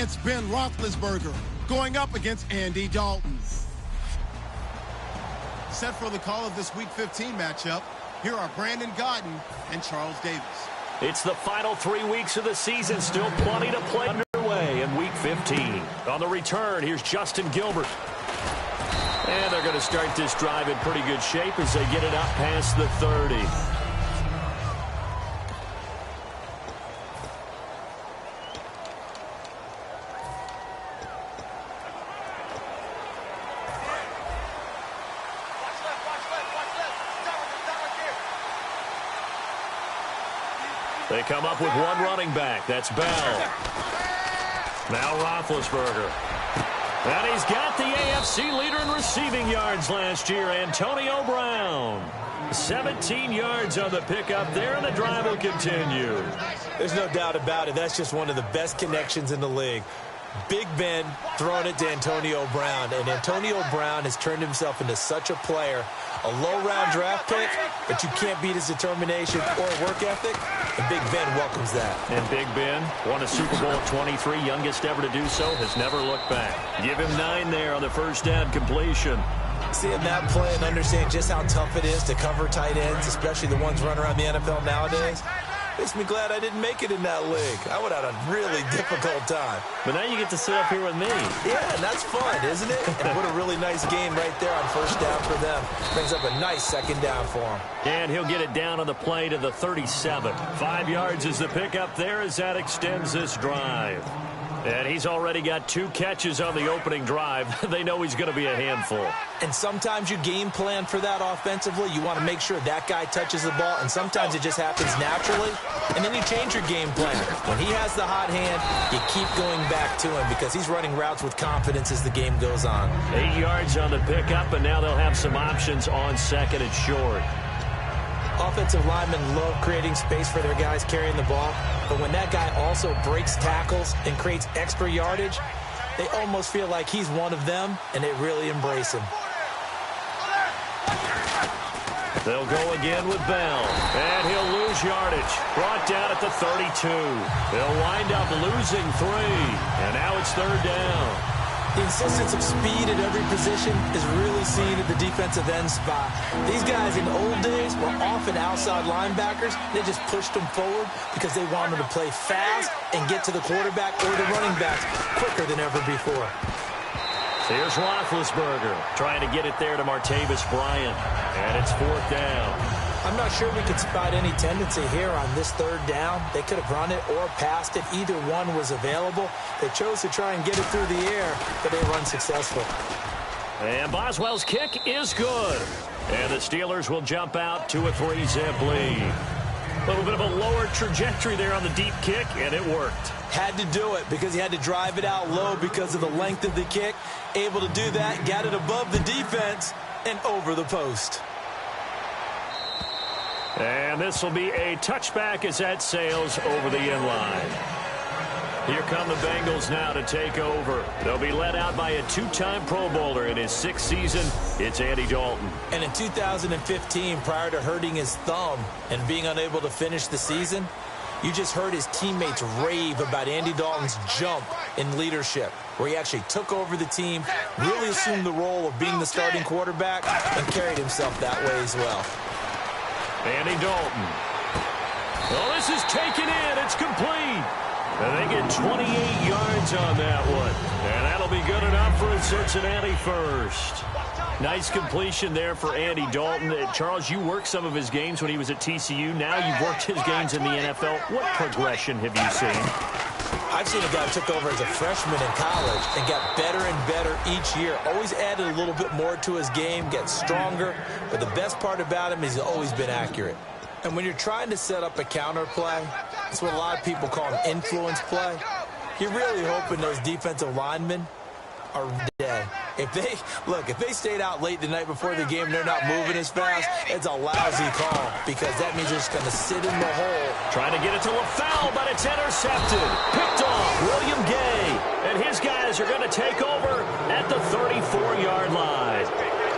It's Ben Roethlisberger going up against Andy Dalton. Set for the call of this Week 15 matchup, here are Brandon Gaudin and Charles Davis. It's the final 3 weeks of the season. Still plenty to play underway in Week 15. On the return, here's Justin Gilbert. And they're going to start this drive in pretty good shape as they get it up past the 30. They come up with one running back. That's Bell. Now Roethlisberger. And he's got the AFC leader in receiving yards last year, Antonio Brown. 17 yards on the pickup there, and the drive will continue. There's no doubt about it. That's just one of the best connections in the league. Big Ben throwing it to Antonio Brown, and Antonio Brown has turned himself into such a player. A low-round draft pick, but you can't beat his determination or work ethic, and Big Ben welcomes that. And Big Ben won a Super Bowl at 23, youngest ever to do so, has never looked back. Give him 9 there on the first down completion. Seeing that play and understand just how tough it is to cover tight ends, especially the ones running around the NFL nowadays, makes me glad I didn't make it in that league. I would have had a really difficult time. But now you get to sit up here with me. Yeah, and that's fun, isn't it? And what a really nice game right there on first down for them. Brings up a nice second down for him. And he'll get it down on the play to the 37. 5 yards is the pickup there as that extends this drive. And he's already got 2 catches on the opening drive. They know he's going to be a handful. And sometimes you game plan for that offensively. You want to make sure that guy touches the ball, and sometimes it just happens naturally. And then you change your game plan. When he has the hot hand, you keep going back to him because he's running routes with confidence as the game goes on. 8 yards on the pickup, and now they'll have some options on second and short. Offensive linemen love creating space for their guys carrying the ball, but when that guy also breaks tackles and creates extra yardage, they almost feel like he's one of them, and they really embrace him. They'll go again with Bell, and he'll lose yardage. Brought down at the 32. They'll wind up losing 3, and now it's third down. The insistence of speed at every position is really seen at the defensive end spot. These guys in the old days were often outside linebackers. They just pushed them forward because they wanted to play fast and get to the quarterback or the running backs quicker than ever before. Here's Roethlisberger trying to get it there to Martavis Bryant, and it's 4th down. I'm not sure we could spot any tendency here on this third down. They could have run it or passed it. Either one was available. They chose to try and get it through the air, but they were unsuccessful. And Boswell's kick is good. And the Steelers will jump out to a 3-zip lead. A little bit of a lower trajectory there on the deep kick, and it worked. Had to do it because he had to drive it out low because of the length of the kick. Able to do that, got it above the defense and over the post. And this will be a touchback as that sails over the inline. Here come the Bengals now to take over. They'll be led out by a 2-time Pro Bowler in his 6th season. It's Andy Dalton. And in 2015, prior to hurting his thumb and being unable to finish the season, you just heard his teammates rave about Andy Dalton's jump in leadership, where he actually took over the team, really assumed the role of being the starting quarterback, and carried himself that way as well. Andy Dalton. Well, this is taken in. It's complete. And they get 28 yards on that one. And that'll be good enough for a Cincinnati first. Nice completion there for Andy Dalton. Charles, you worked some of his games when he was at TCU. Now you've worked his games in the NFL. What progression have you seen? I've seen a guy who took over as a freshman in college and got better and better each year. Always added a little bit more to his game, gets stronger. But the best part about him is he's always been accurate. And when you're trying to set up a counter play, that's what a lot of people call an influence play. You're really hoping those defensive linemen are dead. If they stayed out late the night before the game and they're not moving as fast, it's a lousy call because that means they're just going to sit in the hole. Trying to get it to LaFell, but it's intercepted. Picked off William Gay. And his guys are going to take over at the 34-yard line.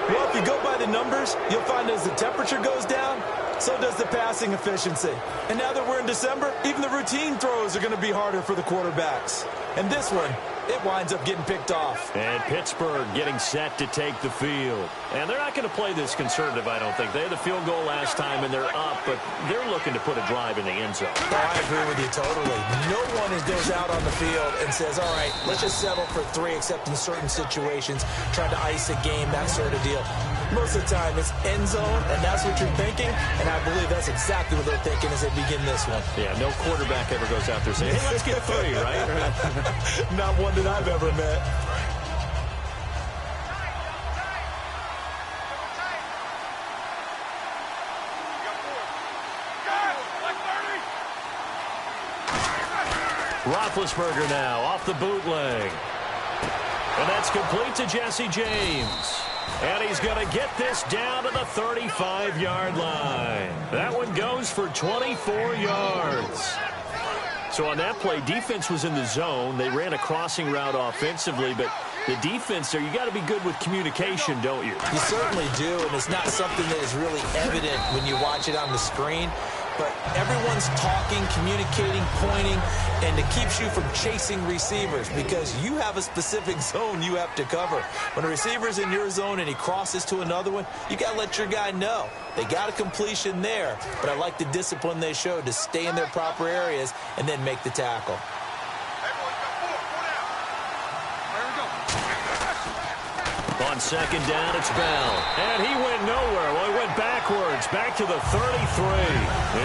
Well, if you go by the numbers, you'll find as the temperature goes down, so does the passing efficiency. And now that we're in December, even the routine throws are going to be harder for the quarterbacks. And this one, it winds up getting picked off. And Pittsburgh getting set to take the field. And they're not going to play this conservative, I don't think. They had the field goal last time, and they're up, but they're looking to put a drive in the end zone. Oh, I agree with you totally. No one goes out on the field and says, all right, let's just settle for 3, except in certain situations, trying to ice a game, that sort of deal. Most of the time, it's end zone, and that's what you're thinking, and I believe that's exactly what they're thinking as they begin this one. Yeah, no quarterback ever goes out there saying, hey, let's get 3, right? Not one that I've ever met. Roethlisberger now off the bootleg. And that's complete to Jesse James. And he's going to get this down to the 35-yard line. That one goes for 24 yards. So on that play, defense was in the zone. They ran a crossing route offensively, but the defense there, you got to be good with communication, don't you? You certainly do, and it's not something that is really evident when you watch it on the screen. But everyone's talking, communicating, pointing, and it keeps you from chasing receivers because you have a specific zone you have to cover. When a receiver's in your zone and he crosses to another one, you got to let your guy know. They got a completion there, but I like the discipline they showed to stay in their proper areas and then make the tackle. On second down, it's Bell. And he went nowhere. Well, he went backwards, back to the 33.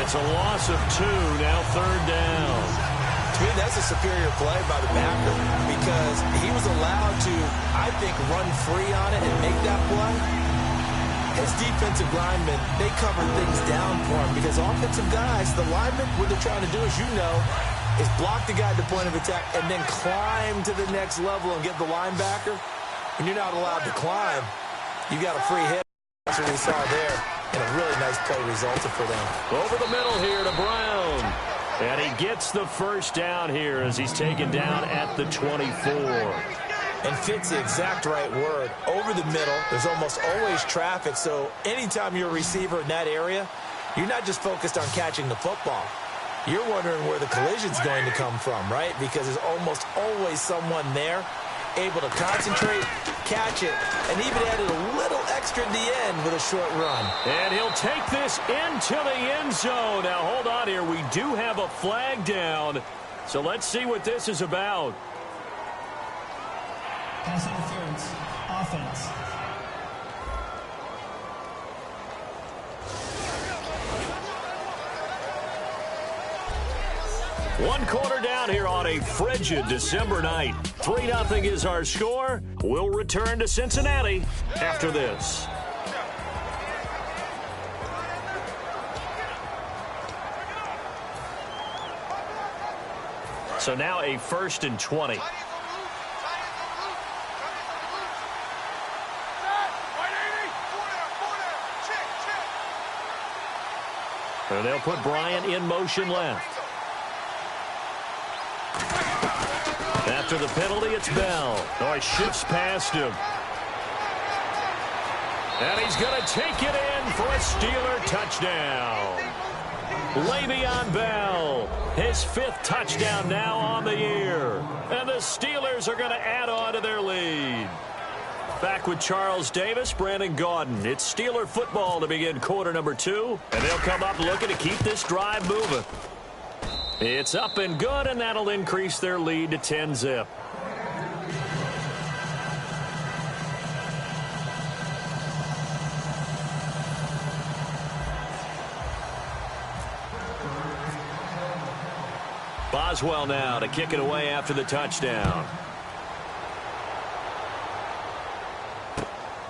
It's a loss of 2, now third down. To me, that's a superior play by the backer because he was allowed to, I think, run free on it and make that play. His defensive linemen, they covered things down for him because offensive guys, the linemen, what they're trying to do, as you know, is block the guy at the point of attack and then climb to the next level and get the linebacker. When you're not allowed to climb, you got a free hit. That's what we saw there. And a really nice play resulted for them. Over the middle here to Brown. And he gets the first down here as he's taken down at the 24. And fits the exact right word. Over the middle, there's almost always traffic. So anytime you're a receiver in that area, you're not just focused on catching the football. You're wondering where the collision's going to come from, right? Because there's almost always someone there able to concentrate, catch it, and even added a little extra at the end with a short run. And he'll take this into the end zone. Now, hold on here. We do have a flag down. So let's see what this is about. Pass interference. Offense. One quarter down here on a frigid December night. 3-0 is our score. We'll return to Cincinnati after this. So now a 1st and 20. And they'll put Bryant in motion left. After the penalty, it's Bell. Oh, he shifts past him. And he's going to take it in for a Steeler touchdown. Le'Veon Bell, his 5th touchdown now on the year. And the Steelers are going to add on to their lead. Back with Charles Davis, Brandon Gaudin. It's Steeler football to begin quarter number 2. And they'll come up looking to keep this drive moving. It's up and good, and that'll increase their lead to 10-zip. Boswell now to kick it away after the touchdown.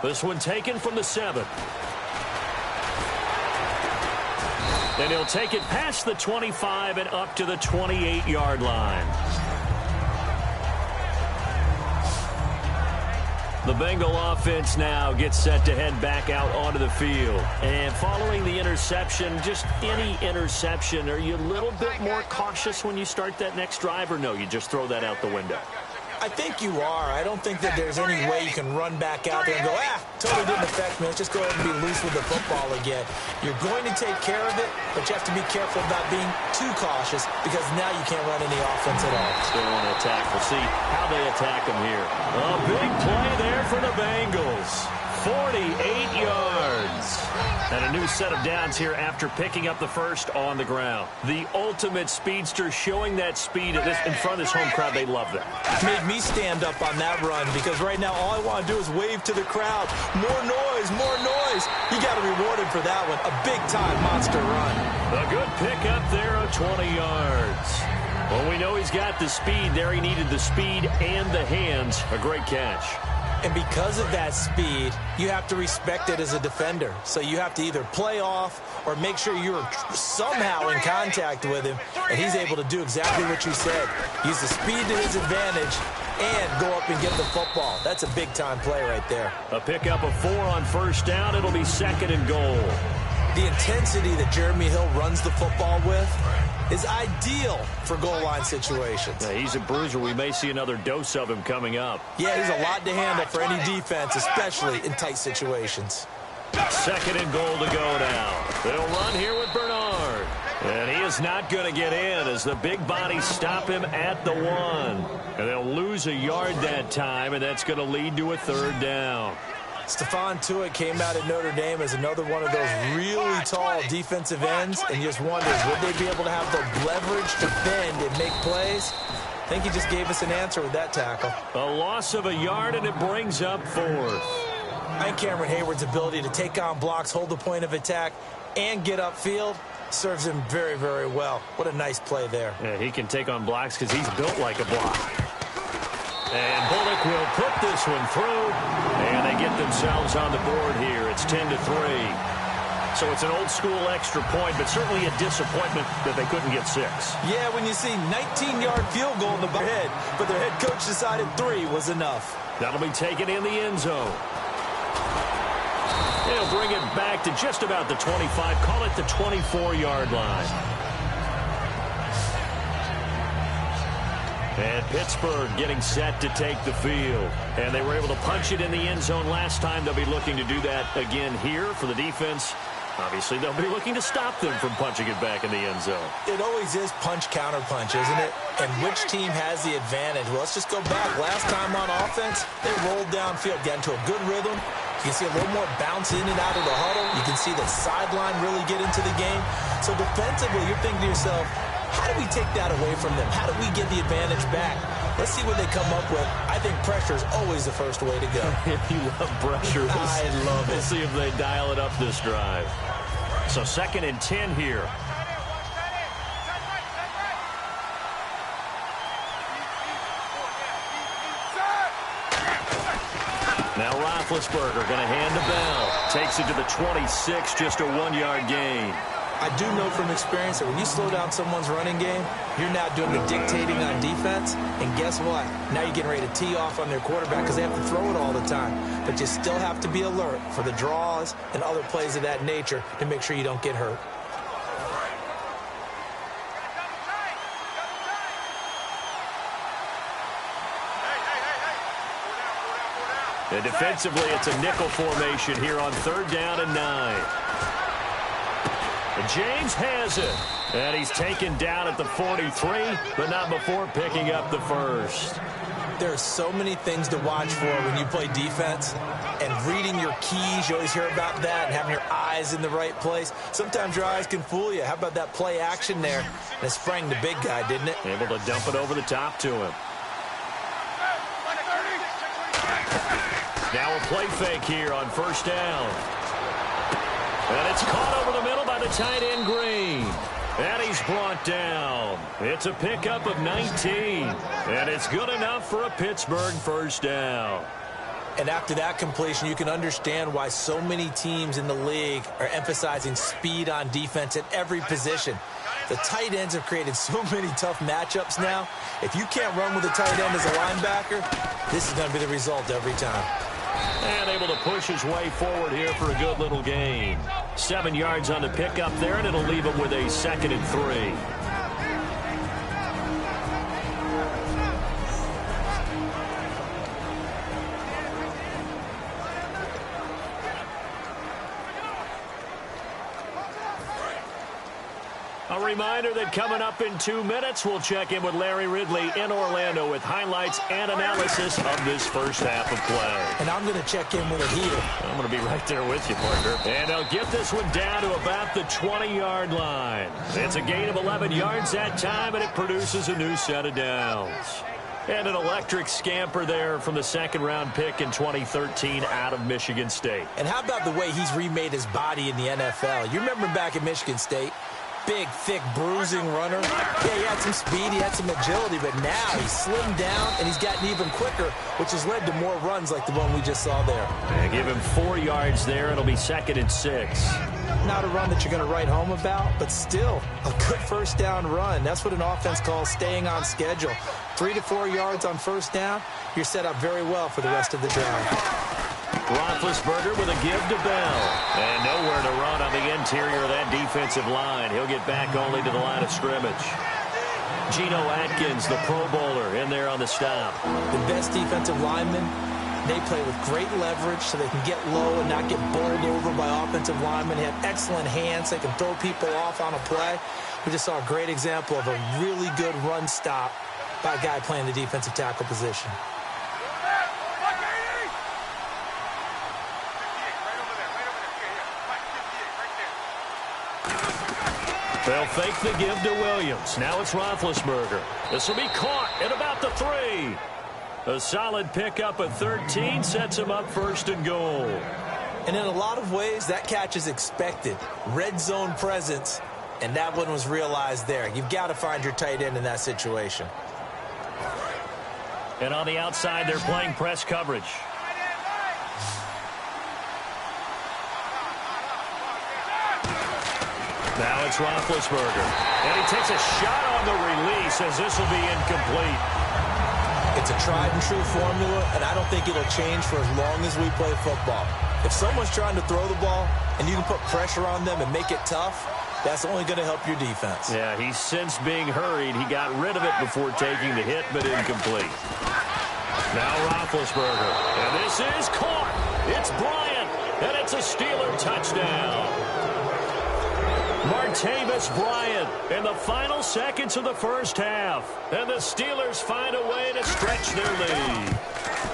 This one taken from the 7. And he'll take it past the 25 and up to the 28-yard line. The Bengal offense now gets set to head back out onto the field. And following the interception, just any interception, are you a little bit more cautious when you start that next drive, or no, you just throw that out the window? I think you are. I don't think that there's any way you can run back out there and go, totally didn't affect me. Let's just go ahead and be loose with the football again. You're going to take care of it, but you have to be careful about being too cautious because now you can't run any offense at all. Still want to attack. We'll see how they attack them here. A big play there for the Bengals. 48 yards. And a new set of downs here after picking up the first on the ground. The ultimate speedster showing that speed in front of this home crowd. They love that. Made me stand up on that run because right now all I want to do is wave to the crowd. More noise, more noise. You got to be rewarded for that one. A big-time monster run. A good pickup there of 20 yards. Well, we know he's got the speed there. He needed the speed and the hands. A great catch. And because of that speed, you have to respect it as a defender. So you have to either play off or make sure you're somehow in contact with him, and he's able to do exactly what you said. Use the speed to his advantage and go up and get the football. That's a big-time play right there. A pickup of 4 on first down. It'll be 2nd and goal. The intensity that Jeremy Hill runs the football with is ideal for goal line situations. Yeah, he's a bruiser. We may see another dose of him coming up. Yeah, he's a lot to handle for any defense, especially in tight situations. 2nd and goal to go now. They'll run here with Bernard. And he is not going to get in as the big bodies stop him at the 1. And they'll lose a yard that time, and that's going to lead to a 3rd down. Stephon Tuitt came out at Notre Dame as another one of those really tall defensive ends, and you just wondered, would they be able to have the leverage to bend and make plays? I think he just gave us an answer with that tackle. A loss of a yard, and it brings up 4th. I think Cameron Hayward's ability to take on blocks, hold the point of attack, and get upfield serves him very, very well. What a nice play there. Yeah, he can take on blocks because he's built like a block. And Bullock will put this one through, and they get themselves on the board here. It's 10-3. So it's an old-school extra point, but certainly a disappointment that they couldn't get 6. Yeah, when you see 19-yard field goal in the head, but their head coach decided 3 was enough. That'll be taken in the end zone. They'll bring it back to just about the 25, call it the 24-yard line. And Pittsburgh getting set to take the field. And they were able to punch it in the end zone last time. They'll be looking to do that again here for the defense. Obviously, they'll be looking to stop them from punching it back in the end zone. It always is punch-counter-punch, isn't it? And which team has the advantage? Well, let's just go back. Last time on offense, they rolled downfield, got into a good rhythm. You can see a little more bounce in and out of the huddle. You can see the sideline really get into the game. So defensively, you're thinking to yourself, how do we take that away from them? How do we get the advantage back? Let's see what they come up with. I think pressure is always the first way to go. You love pressure. I love it. We'll see if they dial it up this drive. So 2nd and 10 here. Now Roethlisberger going to hand the bell. Takes it to the 26, just a 1-yard gain. I do know from experience that when you slow down someone's running game, you're now doing the dictating on defense. And guess what? Now you're getting ready to tee off on their quarterback because they have to throw it all the time. But you still have to be alert for the draws and other plays of that nature to make sure you don't get hurt. And defensively, it's a nickel formation here on 3rd down and 9. And James has it. And he's taken down at the 43, but not before picking up the first. There are so many things to watch for when you play defense. And reading your keys, you always hear about that, and having your eyes in the right place. Sometimes your eyes can fool you. How about that play action there? And it sprang the big guy, didn't it? Able to dump it over the top to him. Now a play fake here on 1st down. And it's caught over the middle by the tight end Green. And he's brought down. It's a pickup of 19. And it's good enough for a Pittsburgh 1st down. And after that completion, you can understand why so many teams in the league are emphasizing speed on defense at every position. The tight ends have created so many tough matchups now. If you can't run with a tight end as a linebacker, this is going to be the result every time. And able to push his way forward here for a good little gain. 7 yards on the pickup there, and it'll leave him with a 2nd and 3. A reminder that coming up in 2 minutes, we'll check in with Larry Ridley in Orlando with highlights and analysis of this first half of play. And I'm going to check in with a heater. I'm going to be right there with you, partner. And they'll get this one down to about the 20-yard line. It's a gain of 11 yards that time, and it produces a new set of downs. And an electric scamper there from the second-round pick in 2013 out of Michigan State. And how about the way he's remade his body in the NFL? You remember back at Michigan State? Big, thick, bruising runner. Yeah, he had some speed, he had some agility, but now he's slimmed down and he's gotten even quicker, which has led to more runs like the one we just saw there. Yeah, give him 4 yards there. It'll be 2nd and 6. Not a run that you're going to write home about, but still a good first down run. That's what an offense calls staying on schedule. 3 to 4 yards on first down, you're set up very well for the rest of the drive. Roethlisberger with a give to Bell. And nowhere to run on the interior of that defensive line. He'll get back only to the line of scrimmage. Geno Atkins, the Pro Bowler, in there on the stop. The best defensive linemen, they play with great leverage so they can get low and not get bowled over by offensive linemen. They have excellent hands. They can throw people off on a play. We just saw a great example of a really good run stop by a guy playing the defensive tackle position. They'll fake the give to Williams. Now it's Roethlisberger. This will be caught at about the 3. A solid pickup at 13 sets him up 1st and goal. And in a lot of ways, that catch is expected. Red zone presence, and that one was realized there. You've got to find your tight end in that situation. And on the outside, they're playing press coverage. Now it's Roethlisberger. And he takes a shot on the release as this will be incomplete. It's a tried-and-true formula, and I don't think it'll change for as long as we play football. If someone's trying to throw the ball and you can put pressure on them and make it tough, that's only going to help your defense. Yeah, he's since being hurried. He got rid of it before taking the hit, but incomplete. Now Roethlisberger. And this is caught. It's Bryant, and it's a Steeler touchdown. Martavis Bryant in the final seconds of the first half. And the Steelers find a way to stretch their lead.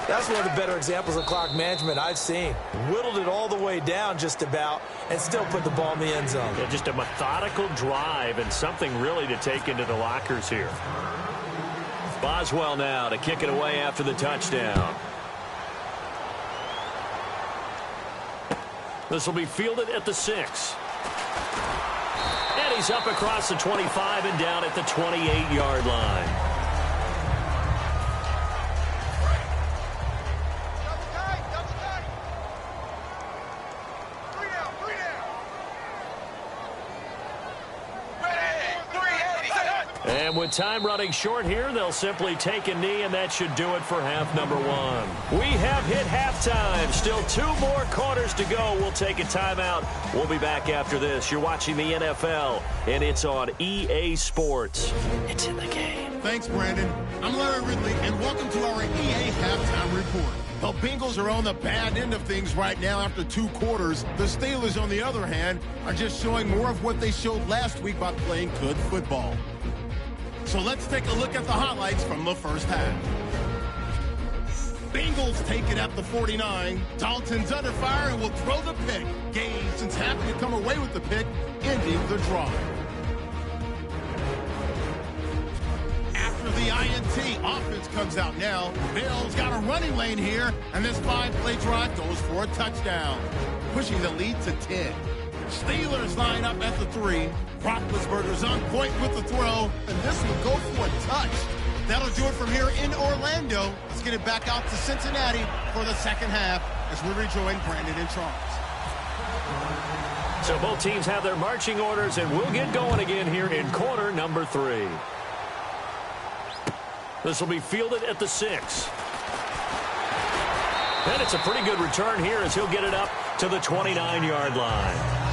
That's one of the better examples of clock management I've seen. Whittled it all the way down just about and still put the ball in the end zone. Yeah, just a methodical drive and something really to take into the lockers here. Boswell now to kick it away after the touchdown. This will be fielded at the 6. And he's up across the 25 and down at the 28-yard line. And with time running short here, they'll simply take a knee, and that should do it for half number 1. We have hit halftime. Still 2 more quarters to go. We'll take a timeout. We'll be back after this. You're watching the NFL, and it's on EA Sports. It's in the game. Thanks, Brandon. I'm Larry Ridley, and welcome to our EA Halftime Report. The Bengals are on the bad end of things right now after 2 quarters. The Steelers, on the other hand, are just showing more of what they showed last week by playing good football. So let's take a look at the highlights from the first half. Bengals take it at the 49. Dalton's under fire and will throw the pick. Gaines happy to come away with the pick, ending the drive. After the INT, offense comes out now. Bell's got a running lane here, and this 5-play drive goes for a touchdown, pushing the lead to 10. Steelers line up at the 3. Roethlisberger's on point with the throw, and this will go for a touch. That'll do it from here in Orlando. Let's get it back out to Cincinnati for the second half as we rejoin Brandon and Charles. So both teams have their marching orders, and we'll get going again here in quarter number 3. This will be fielded at the 6. And it's a pretty good return here as he'll get it up to the 29-yard line.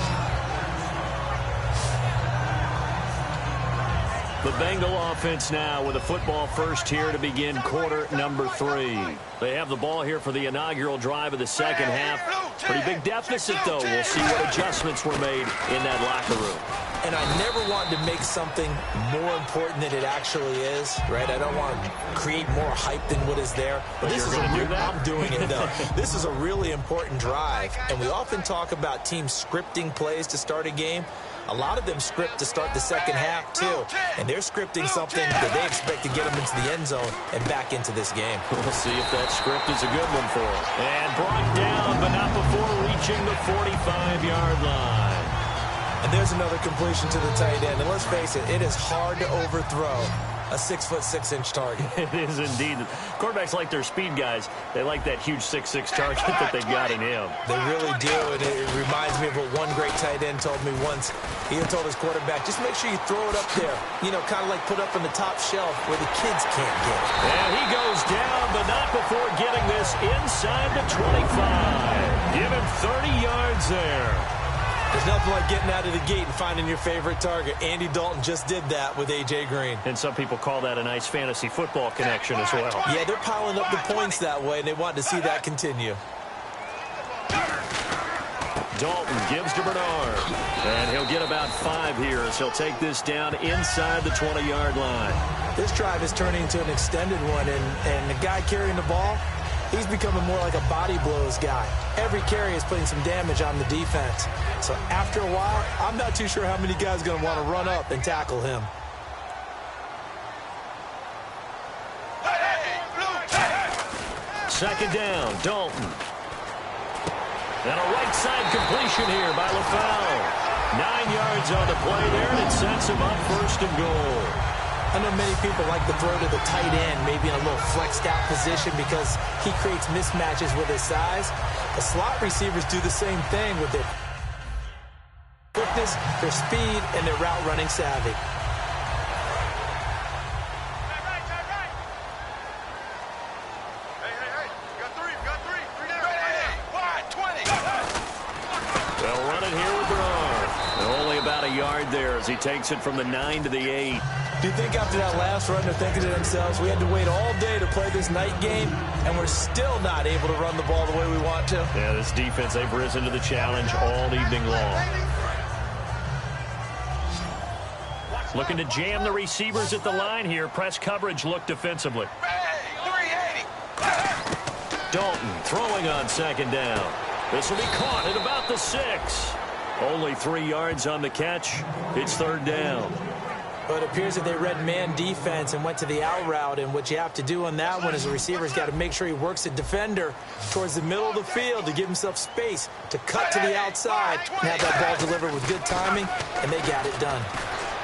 The Bengal offense now with a football first here to begin quarter number 3. They have the ball here for the inaugural drive of the second half. Pretty big deficit, though. We'll see what adjustments were made in that locker room. And I never want to make something more important than it actually is, right? I don't want to create more hype than what is there. But this is I'm doing it, though. This is a really important drive. And we often talk about teams scripting plays to start a game. A lot of them script to start the second half, too. And they're scripting something that they expect to get them into the end zone and back into this game. We'll see if that script is a good one for them. And brought down, but not before reaching the 45-yard line. And there's another completion to the tight end. And let's face it, it is hard to overthrow a 6'6" target. It is indeed. Quarterbacks like their speed guys. They like that huge 6'6" target that they've got in him. They really do, and it reminds me of what one great tight end told me once. He had told his quarterback, just make sure you throw it up there. You know, kind of like put up on the top shelf where the kids can't get it. And he goes down, but not before getting this inside the 25. Give him 30 yards there. There's nothing like getting out of the gate and finding your favorite target. Andy Dalton just did that with A.J. Green. And some people call that a nice fantasy football connection as well. Yeah, they're piling up the points that way, and they want to see that continue. Dalton gives to Bernard. And he'll get about 5 here as he'll take this down inside the 20-yard line. This drive is turning into an extended one, and the guy carrying the ball, he's becoming more like a body blows guy. Every carry is putting some damage on the defense. So after a while, I'm not too sure how many guys are going to want to run up and tackle him. Second down, Dalton. And a right side completion here by LaFell. 9 yards on the play there, and it sets him up first and goal. I know many people like to throw to the tight end, maybe in a little flexed out position because he creates mismatches with his size. The slot receivers do the same thing with their quickness, their speed, and their route running savvy. They'll run it here with Bernard. Only about a yard there as he takes it from the 9 to the 8. Do you think after that last run they're thinking to themselves, we had to wait all day to play this night game, and we're still not able to run the ball the way we want to? Yeah, this defense, they've risen to the challenge all evening long. Looking to jam the receivers at the line here. Press coverage look defensively. Dalton throwing on second down. This will be caught at about the 6. Only 3 yards on the catch. It's third down. But it appears that they read man defense and went to the out route, and what you have to do on that one is the receiver's got to make sure he works the defender towards the middle of the field to give himself space to cut to the outside and have that ball delivered with good timing, and they got it done.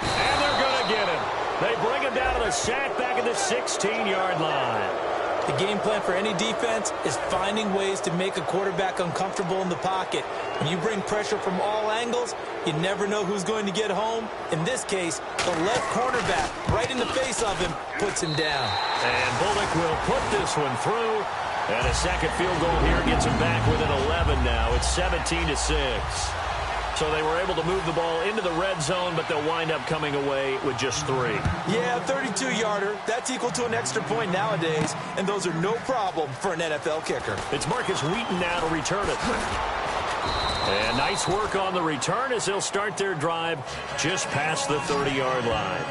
And they're going to get him. They bring him down to the sack back at the 16-yard line. The game plan for any defense is finding ways to make a quarterback uncomfortable in the pocket. When you bring pressure from all angles, you never know who's going to get home. In this case, the left cornerback, right in the face of him, puts him down. And Bullock will put this one through. And a second field goal here gets him back within 11 now. It's 17-6. So they were able to move the ball into the red zone, but they'll wind up coming away with just 3. Yeah, 32-yarder. That's equal to an extra point nowadays, and those are no problem for an NFL kicker. It's Marcus Wheaton now to return it. And nice work on the return as they'll start their drive just past the 30-yard line.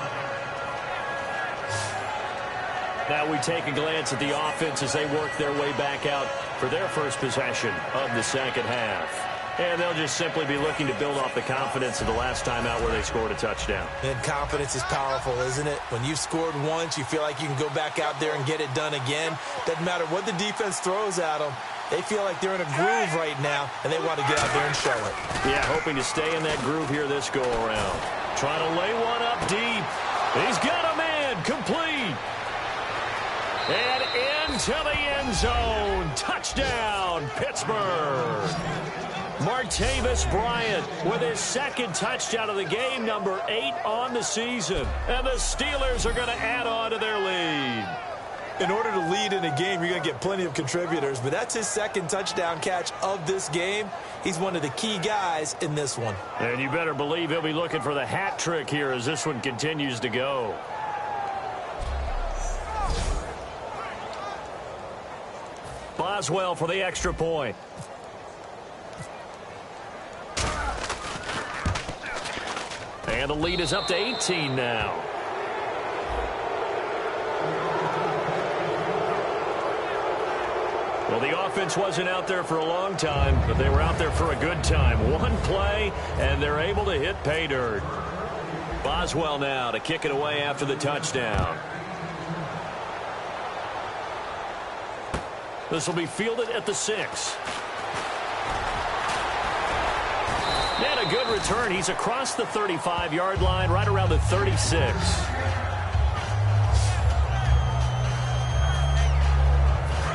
Now we take a glance at the offense as they work their way back out for their first possession of the second half. And they'll just simply be looking to build off the confidence of the last time out where they scored a touchdown. And confidence is powerful, isn't it? When you've scored once, you feel like you can go back out there and get it done again. Doesn't matter what the defense throws at them. They feel like they're in a groove right now, and they want to get out there and show it. Yeah, hoping to stay in that groove here this go-around. Trying to lay one up deep. He's got a man complete. And into the end zone. Touchdown, Pittsburgh. Martavis Bryant with his second touchdown of the game, number 8 on the season. And the Steelers are going to add on to their lead. In order to lead in a game, you're going to get plenty of contributors, but that's his second touchdown catch of this game. He's one of the key guys in this one. And you better believe he'll be looking for the hat trick here as this one continues to go. Boswell for the extra point. And the lead is up to 18 now. Well, the offense wasn't out there for a long time, but they were out there for a good time. One play, and they're able to hit pay dirt. Boswell now to kick it away after the touchdown. This will be fielded at the 6. And a good return. He's across the 35-yard line, right around the 36.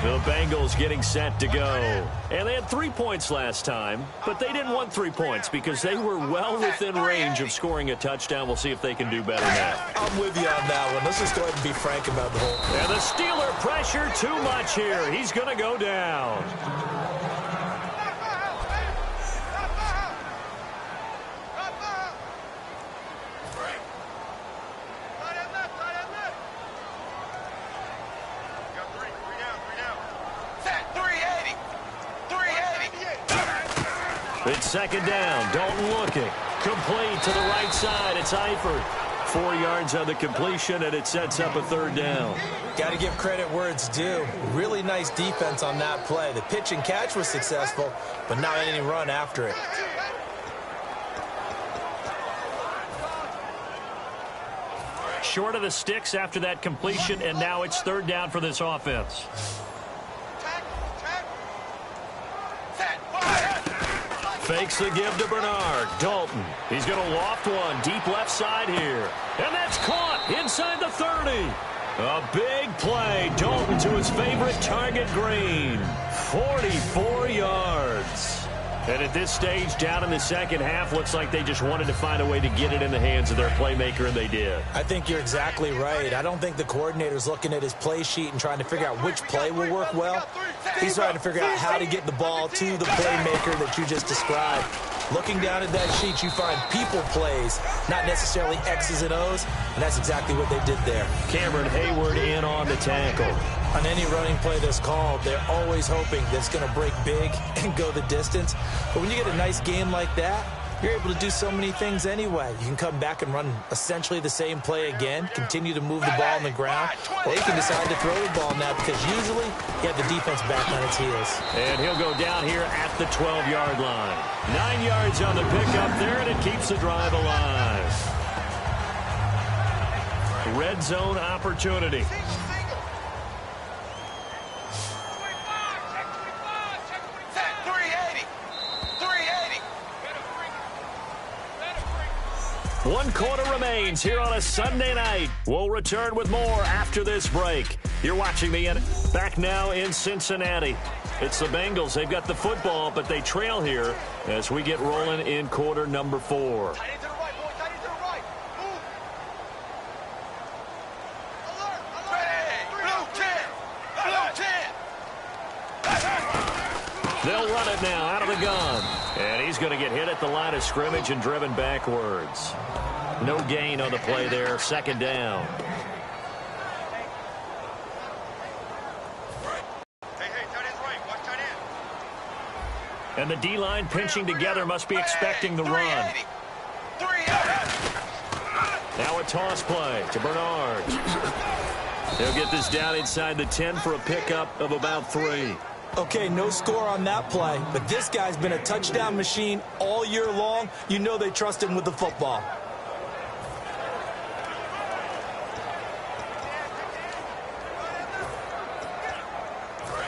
The Bengals getting set to go. And they had 3 points last time, but they didn't want 3 points because they were well within range of scoring a touchdown. We'll see if they can do better now. I'm with you on that one. Let's just go ahead and be frank about the whole thing. And the Steeler pressure too much here. He's going to go down. It's second down. Dalton looking. Complete to the right side. It's Eifert. 4 yards on the completion, and it sets up a third down. Got to give credit where it's due. Really nice defense on that play. The pitch and catch was successful, but not any run after it. Short of the sticks after that completion, and now it's third down for this offense. Fakes the give to Bernard. Dalton. He's going to loft one deep left side here. And that's caught inside the 30. A big play. Dalton to his favorite target, Green. 44 yards. And at this stage, down in the second half, looks like they just wanted to find a way to get it in the hands of their playmaker, and they did. I think you're exactly right. I don't think the coordinator's looking at his play sheet and trying to figure out which play will work well. He's trying to figure out how to get the ball to the playmaker that you just described. Looking down at that sheet, you find people plays, not necessarily X's and O's, and that's exactly what they did there. Cameron Hayward in on the tackle. On any running play that's called, they're always hoping that it's going to break big and go the distance. But when you get a nice game like that, you're able to do so many things anyway. You can come back and run essentially the same play again, continue to move the ball on the ground, or you can decide to throw the ball now because usually you have the defense back on its heels. And he'll go down here at the 12-yard line. 9 yards on the pickup there, and it keeps the drive alive. Red zone opportunity. One quarter remains here on a Sunday night. We'll return with more after this break. You're watching the back now in Cincinnati. It's the Bengals. They've got the football, but they trail here as we get rolling in quarter number 4. They'll run it now out of the gun. And he's going to get hit at the line of scrimmage and driven backwards. No gain on the play there. Second down. And the D-line pinching together must be expecting the run. Now a toss play to Bernard. He'll get this down inside the 10 for a pickup of about 3. Okay, no score on that play, but this guy's been a touchdown machine all year long. You know they trust him with the football.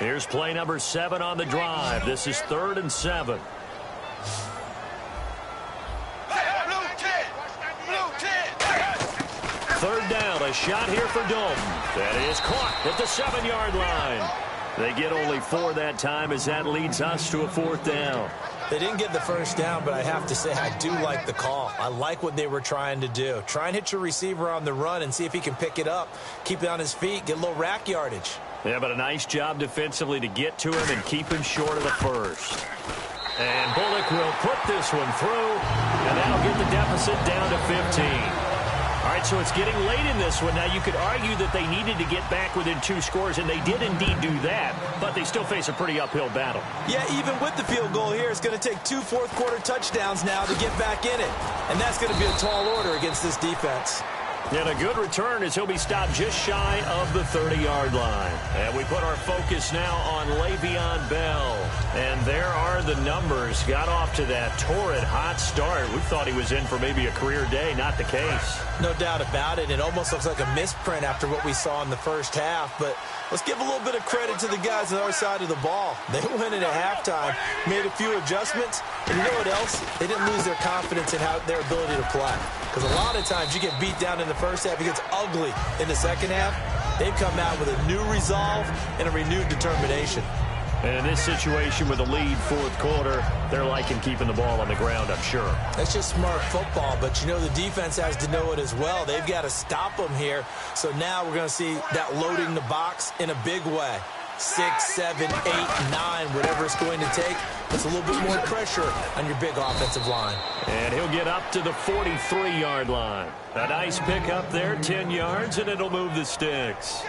Here's play number 7 on the drive. This is 3rd and 7. Third down, a shot here for Dalton. That is caught at the 7-yard line. They get only 4 that time as that leads us to a 4th down. They didn't get the first down, but I have to say I do like the call. I like what they were trying to do. Try and hit your receiver on the run and see if he can pick it up, keep it on his feet, get a little rack yardage. Yeah, but a nice job defensively to get to him and keep him short of the first. And Bullock will put this one through, and that'll get the deficit down to 15. All right, so it's getting late in this one. Now, you could argue that they needed to get back within 2 scores, and they did indeed do that, but they still face a pretty uphill battle. Yeah, even with the field goal here, it's going to take 2 fourth-quarter touchdowns now to get back in it, and that's going to be a tall order against this defense. And a good return as he'll be stopped just shy of the 30-yard line. And we put our focus now on Le'Veon Bell. And there are the numbers. Got off to that torrid hot start. We thought he was in for maybe a career day. Not the case. No doubt about it. It almost looks like a misprint after what we saw in the first half. But let's give a little bit of credit to the guys on the other side of the ball. They went in at halftime, made a few adjustments. And you know what else? They didn't lose their confidence in their ability to play. Because a lot of times you get beat down in the first half, it gets ugly in the second half. They've come out with a new resolve and a renewed determination. And in this situation with a lead fourth quarter, they're liking keeping the ball on the ground, I'm sure. That's just smart football, but you know the defense has to know it as well. They've got to stop them here. So now we're going to see that loading the box in a big way. 6, 7, 8, 9, whatever it's going to take. Puts a little bit more pressure on your big offensive line. And he'll get up to the 43-yard line. A nice pick up there, 10 yards, and it'll move the sticks.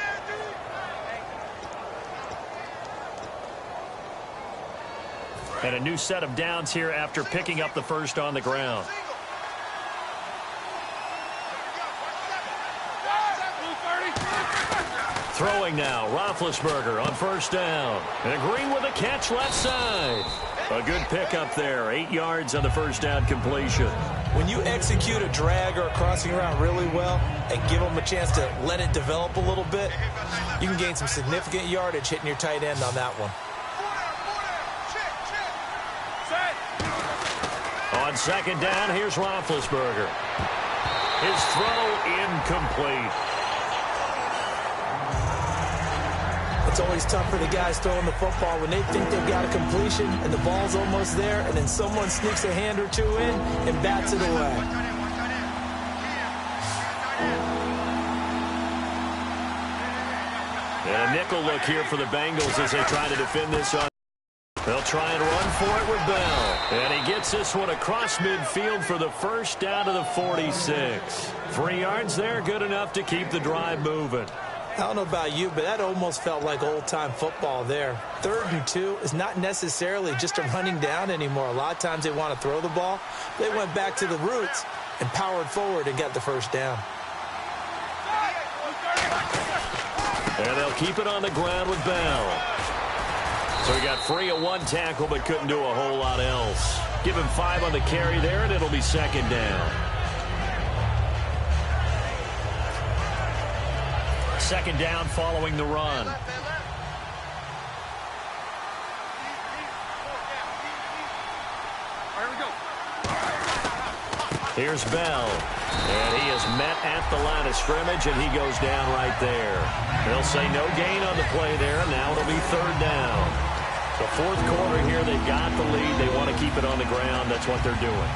And a new set of downs here after picking up the first on the ground. Throwing now, Roethlisberger on first down. And Green with a catch left side. A good pickup there, 8 yards on the first down completion. When you execute a drag or a crossing route really well and give them a chance to let it develop a little bit, you can gain some significant yardage hitting your tight end on that one. On second down, here's Roethlisberger. His throw incomplete. It's always tough for the guys throwing the football when they think they've got a completion and the ball's almost there, and then someone sneaks a hand or two in and bats it away. And a nickel look here for the Bengals as they try to defend this on. They'll try and run for it with Bell. And he gets this one across midfield for the first down to the 46. 3 yards there, good enough to keep the drive moving. I don't know about you, but that almost felt like old-time football there. 3rd and 2 is not necessarily just a running down anymore. A lot of times they want to throw the ball. They went back to the roots and powered forward and got the first down. And they'll keep it on the ground with Bell. So he got free of 1 tackle but couldn't do a whole lot else. Give him 5 on the carry there, and it'll be second down. Second down following the run. Here's Bell. And he is met at the line of scrimmage, and he goes down right there. They'll say no gain on the play there. Now it'll be third down. The fourth quarter here, they've got the lead. They want to keep it on the ground. That's what they're doing.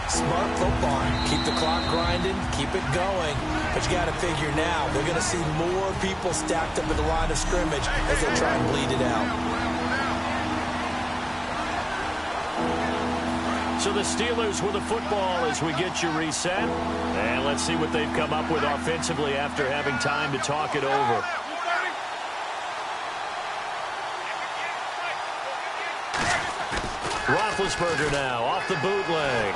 Smart football. Keep the clock grinding, keep it going. But you got to figure now, they're going to see more people stacked up at the line of scrimmage as they try and bleed it out. So the Steelers with the football as we get you reset. And let's see what they've come up with offensively after having time to talk it over. Roethlisberger now off the bootleg.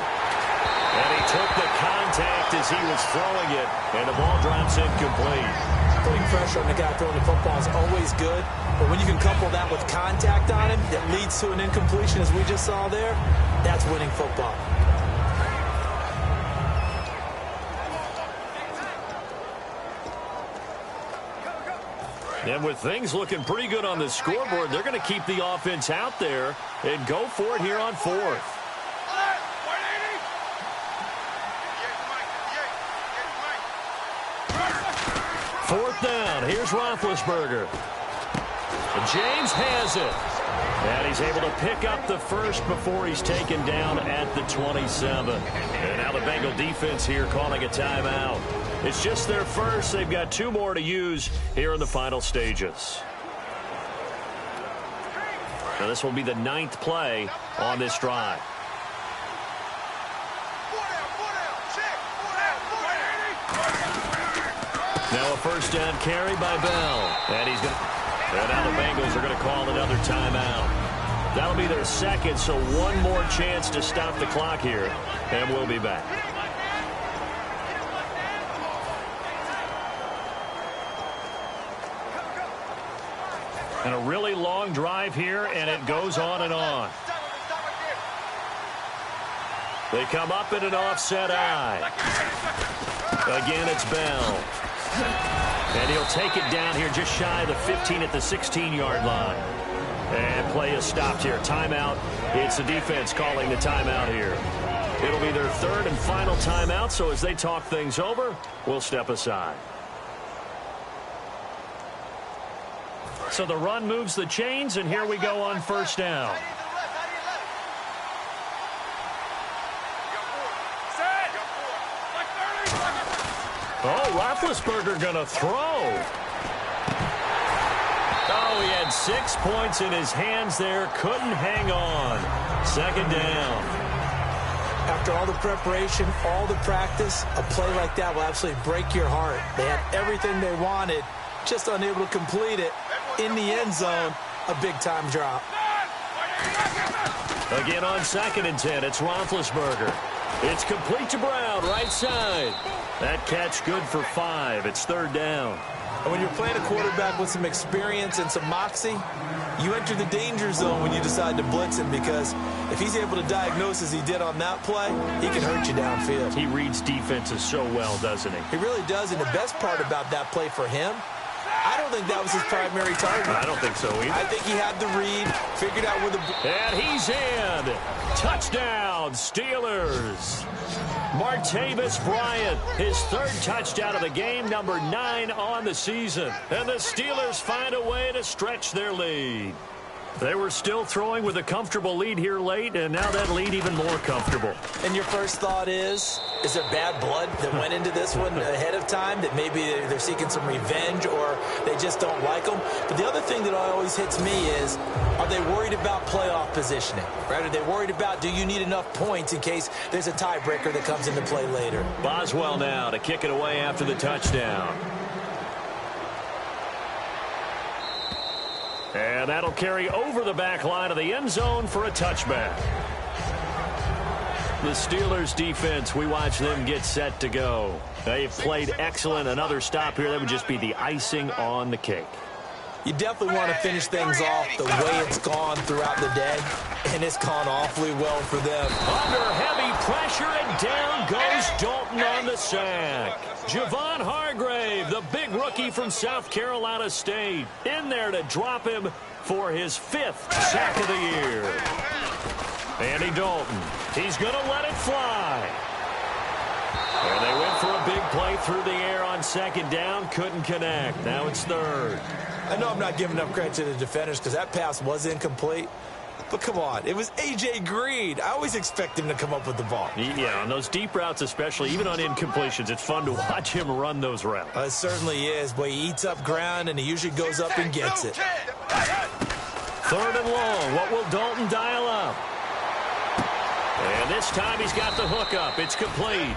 And he took the contact as he was throwing it, and the ball drops incomplete. Putting pressure on the guy throwing the football is always good, but when you can couple that with contact on him that leads to an incompletion, as we just saw there, that's winning football. And with things looking pretty good on the scoreboard, they're going to keep the offense out there and go for it here on fourth. Fourth down. Here's Roethlisberger. And James has it. And he's able to pick up the first before he's taken down at the 27. And now the Bengal defense here calling a timeout. It's just their first. They've got 2 more to use here in the final stages. Now this will be the 9th play on this drive. Now a first down carry by Bell. And he's going to... And now the Bengals are going to call another timeout. That'll be their second, so one more chance to stop the clock here. And we'll be back. And a really long drive here, and it goes on and on. They come up in an offset eye. Again, it's Bell. And he'll take it down here just shy of the 15 at the 16-yard line. And play is stopped here. Timeout. It's the defense calling the timeout here. It'll be their third and final timeout, so as they talk things over, we'll step aside. So the run moves the chains, and here we go on first down. Oh, Roethlisberger going to throw. Oh, he had 6 points in his hands there. Couldn't hang on. Second down. After all the preparation, all the practice, a play like that will absolutely break your heart. They had everything they wanted, just unable to complete it. In the end zone, a big-time drop. Again on 2nd and 10, it's Roethlisberger. It's complete to Brown, right side. That catch good for 5. It's third down. And when you're playing a quarterback with some experience and some moxie, you enter the danger zone when you decide to blitz him, because if he's able to diagnose as he did on that play, he can hurt you downfield. He reads defenses so well, doesn't he? He really does, and the best part about that play for him, I don't think that was his primary target. I don't think so either. I think he had the read, figured out where the... And he's in. Touchdown, Steelers. Martavis Bryant, his third touchdown of the game, number 9 on the season. And the Steelers find a way to stretch their lead. They were still throwing with a comfortable lead here late, and now that lead even more comfortable. And your first thought is there bad blood that went into this one ahead of time, that maybe they're seeking some revenge or they just don't like them? But the other thing that always hits me is, are they worried about playoff positioning? Right? Are they worried about, do you need enough points in case there's a tiebreaker that comes into play later? Boswell now to kick it away after the touchdown. And that'll carry over the back line of the end zone for a touchback. The Steelers defense, we watch them get set to go. They've played excellent. Another stop here, that would just be the icing on the cake. You definitely want to finish things off the way it's gone throughout the day, and it's gone awfully well for them. Under heavy pressure, and down goes Dalton on the sack. Javon Hargrave, the big rookie from South Carolina State, in there to drop him for his 5th sack of the year. Andy Dalton, he's going to let it fly. And they went for a big play through the air on second down, couldn't connect. Now it's third. I know I'm not giving enough credit to the defenders because that pass was incomplete. But come on, it was A.J. Green. I always expect him to come up with the ball. Yeah, on those deep routes especially, even on incompletions, it's fun to watch him run those routes. It certainly is, but he eats up ground, and he usually goes up and gets it. Third and long. What will Dalton dial up? And this time he's got the hook up. It's complete.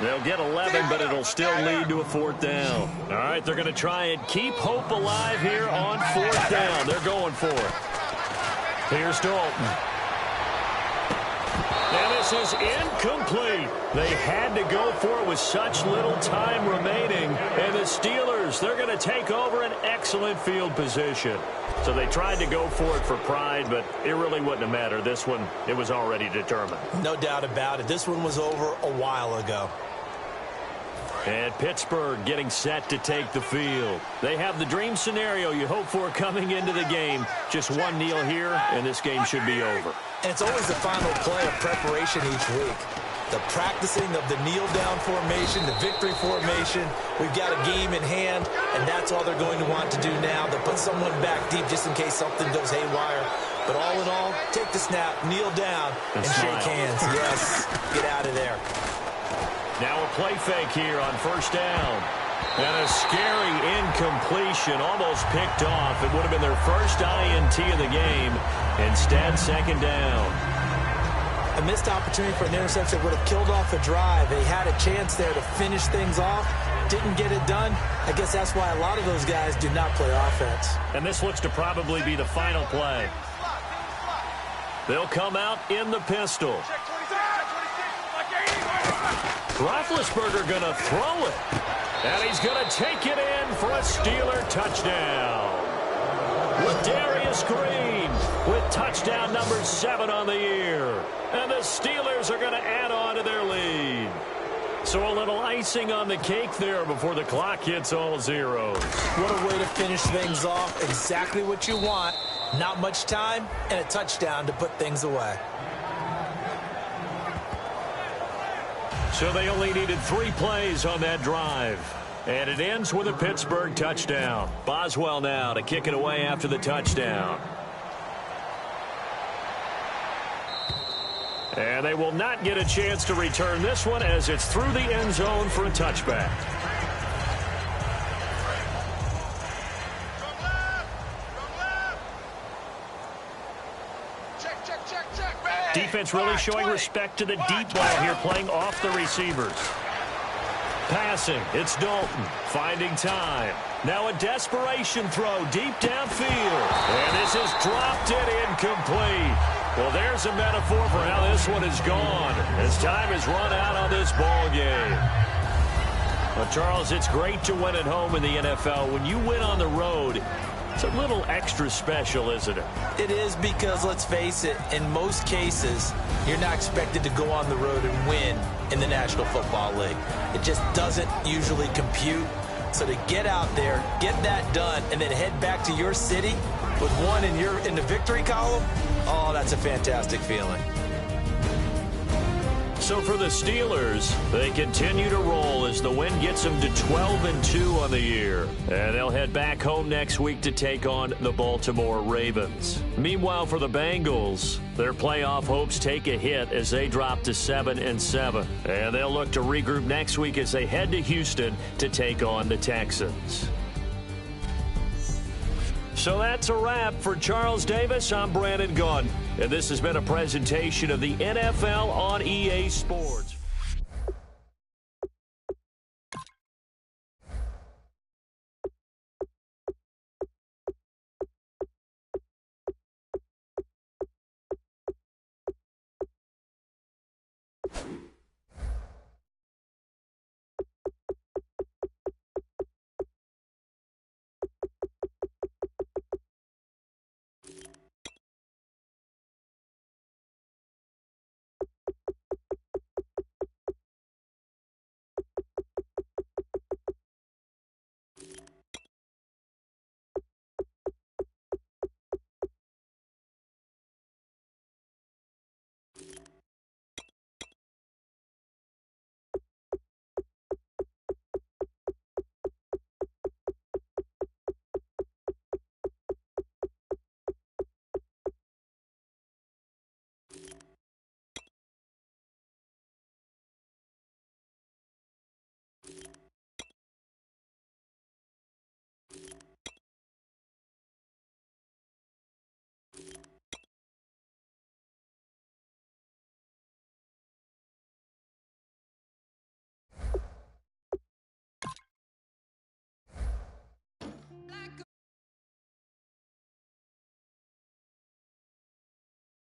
They'll get 11, but it'll still lead to a 4th down. All right, they're going to try and keep hope alive here on 4th down. They're going for it. Here's Dalton. And this is incomplete. They had to go for it with such little time remaining. And the Steelers, they're going to take over an excellent field position. So they tried to go for it for pride, but it really wouldn't have mattered. This one, it was already determined. No doubt about it. This one was over a while ago. And Pittsburgh getting set to take the field. They have the dream scenario you hope for coming into the game. Just one kneel here, and this game should be over. And it's always the final play of preparation each week. The practicing of the kneel-down formation, the victory formation. We've got a game in hand, and that's all they're going to want to do now. They'll put someone back deep just in case something goes haywire. But all in all, take the snap, kneel down, and shake hands. Yes, get out of there. Now a play fake here on first down. And a scary incompletion, almost picked off. It would have been their first INT of the game. Instead, second down. A missed opportunity for an interception would have killed off a drive. They had a chance there to finish things off, didn't get it done. I guess that's why a lot of those guys do not play offense. And this looks to probably be the final play. They'll come out in the pistol. Roethlisberger going to throw it. And he's going to take it in for a Steeler touchdown. With Darius Green with touchdown number 7 on the year. And the Steelers are going to add on to their lead. So a little icing on the cake there before the clock hits all zeros. What a way to finish things off. Exactly what you want. Not much time and a touchdown to put things away. So they only needed 3 plays on that drive. And it ends with a Pittsburgh touchdown. Boswell now to kick it away after the touchdown. And they will not get a chance to return this one as it's through the end zone for a touchback. Defense really showing respect to the deep ball here, playing off the receivers. Passing, it's Dalton, finding time. Now a desperation throw deep downfield. And this is dropped it incomplete. Well, there's a metaphor for how this one is gone as time has run out on this ball game. Well, Charles, it's great to win at home in the NFL. When you win on the road, it's a little extra special, isn't it? It is because, let's face it, in most cases, you're not expected to go on the road and win in the National Football League. It just doesn't usually compute. So to get out there, get that done, and then head back to your city with one in the victory column, oh, that's a fantastic feeling. So for the Steelers, they continue to roll as the win gets them to 12-2 on the year. And they'll head back home next week to take on the Baltimore Ravens. Meanwhile, for the Bengals, their playoff hopes take a hit as they drop to 7-7. And they'll look to regroup next week as they head to Houston to take on the Texans. So that's a wrap. For Charles Davis, I'm Brandon Gaudin. And this has been a presentation of the NFL on EA Sports.